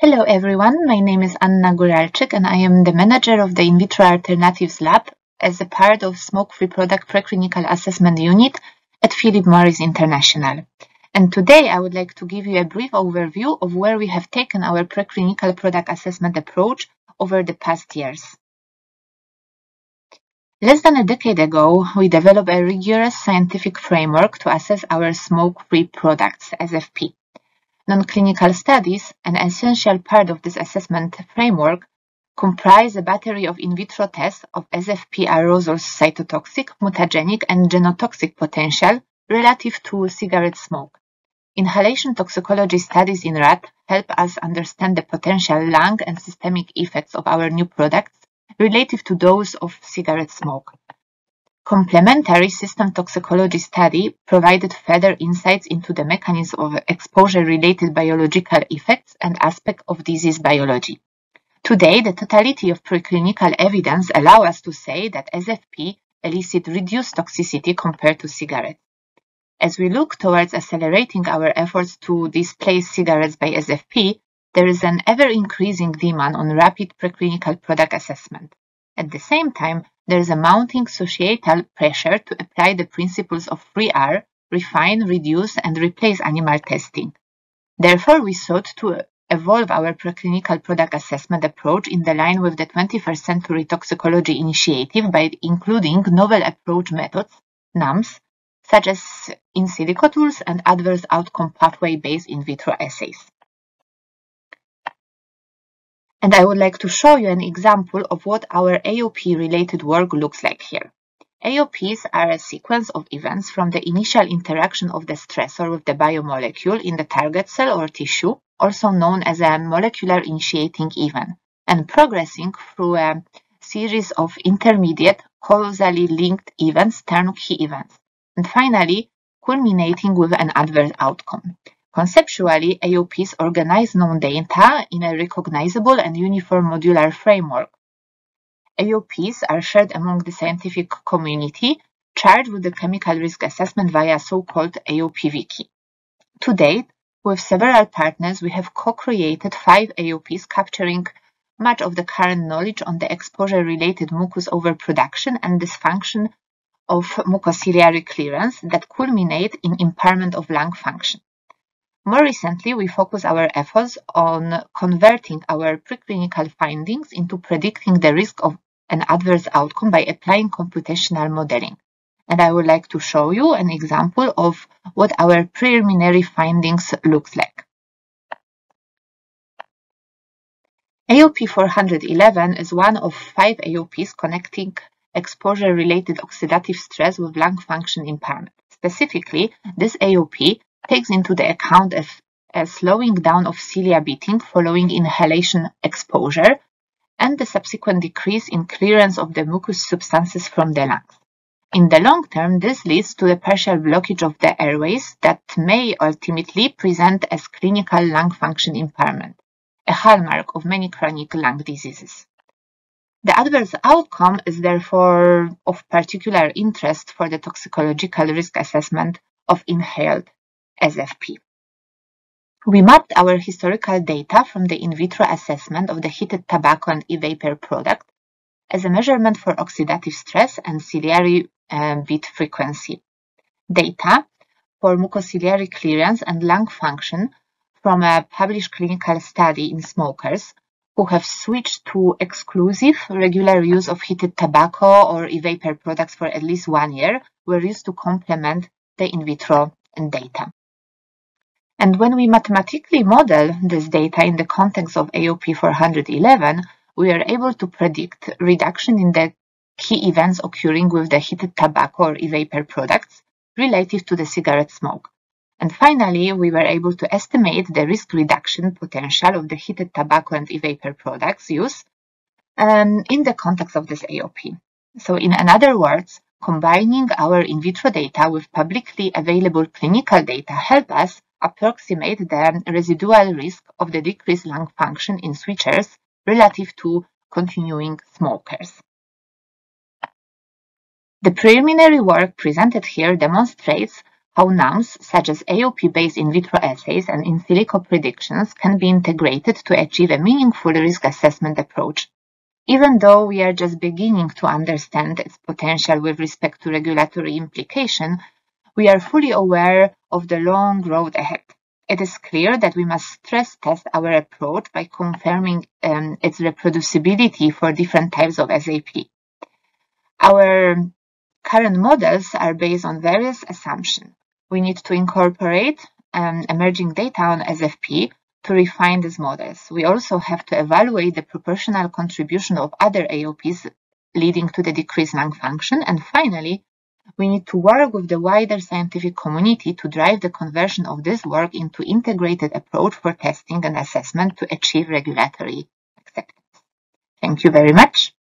Hello everyone, my name is Anna Guralczyk and I am the manager of the In Vitro Alternatives Lab as a part of Smoke-Free Product Preclinical Assessment Unit at Philip Morris International. And today I would like to give you a brief overview of where we have taken our preclinical product assessment approach over the past years. Less than a decade ago, we developed a rigorous scientific framework to assess our smoke-free products, SFP. Non-clinical studies, an essential part of this assessment framework, comprise a battery of in vitro tests of SFP aerosol's cytotoxic, mutagenic, and genotoxic potential relative to cigarette smoke. Inhalation toxicology studies in rat help us understand the potential lung and systemic effects of our new products relative to those of cigarette smoke. Complementary system toxicology study provided further insights into the mechanism of exposure-related biological effects and aspects of disease biology. Today, the totality of preclinical evidence allows us to say that SFP elicit reduced toxicity compared to cigarettes. As we look towards accelerating our efforts to displace cigarettes by SFP, there is an ever-increasing demand on rapid preclinical product assessment. At the same time, there is a mounting societal pressure to apply the principles of 3R, refine, reduce, and replace animal testing. Therefore, we sought to evolve our preclinical product assessment approach in the line with the 21st Century Toxicology Initiative by including novel approach methods, NAMs, such as in silico tools and adverse outcome pathway-based in vitro assays. And I would like to show you an example of what our AOP-related work looks like here. AOPs are a sequence of events from the initial interaction of the stressor with the biomolecule in the target cell or tissue, also known as a molecular initiating event, and progressing through a series of intermediate, causally linked events termed key events, and finally culminating with an adverse outcome. Conceptually, AOPs organize known data in a recognizable and uniform modular framework. AOPs are shared among the scientific community, charged with the chemical risk assessment via so-called AOP wiki. To date, with several partners, we have co-created 5 AOPs capturing much of the current knowledge on the exposure-related mucus overproduction and dysfunction of mucociliary clearance that culminate in impairment of lung function. More recently, we focus our efforts on converting our preclinical findings into predicting the risk of an adverse outcome by applying computational modeling. And I would like to show you an example of what our preliminary findings looks like. AOP 411 is one of 5 AOPs connecting exposure-related oxidative stress with lung function impairment. Specifically, this AOP takes into the account a slowing down of cilia beating following inhalation exposure and the subsequent decrease in clearance of the mucus substances from the lungs. In the long term, this leads to the partial blockage of the airways that may ultimately present as clinical lung function impairment, a hallmark of many chronic lung diseases. The adverse outcome is therefore of particular interest for the toxicological risk assessment of inhaled SFP. We mapped our historical data from the in vitro assessment of the heated tobacco and e-vapor product as a measurement for oxidative stress and ciliary beat frequency. Data for mucociliary clearance and lung function from a published clinical study in smokers who have switched to exclusive regular use of heated tobacco or e-vapor products for at least 1 year were used to complement the in vitro data. And when we mathematically model this data in the context of AOP 411, we are able to predict reduction in the key events occurring with the heated tobacco or e-vapor products relative to the cigarette smoke. And finally, we were able to estimate the risk reduction potential of the heated tobacco and e-vapor products use in the context of this AOP. So in other words, combining our in vitro data with publicly available clinical data help us approximate the residual risk of the decreased lung function in switchers relative to continuing smokers. The preliminary work presented here demonstrates how NAMs, such as AOP-based in vitro assays and in silico predictions, can be integrated to achieve a meaningful risk assessment approach. Even though we are just beginning to understand its potential with respect to regulatory implication, we are fully aware of the long road ahead. It is clear that we must stress test our approach by confirming its reproducibility for different types of SAP. Our current models are based on various assumptions. We need to incorporate emerging data on SFP to refine these models. We also have to evaluate the proportional contribution of other AOPs leading to the decreased lung function. And finally, we need to work with the wider scientific community to drive the conversion of this work into integrated approach for testing and assessment to achieve regulatory acceptance. Thank you very much.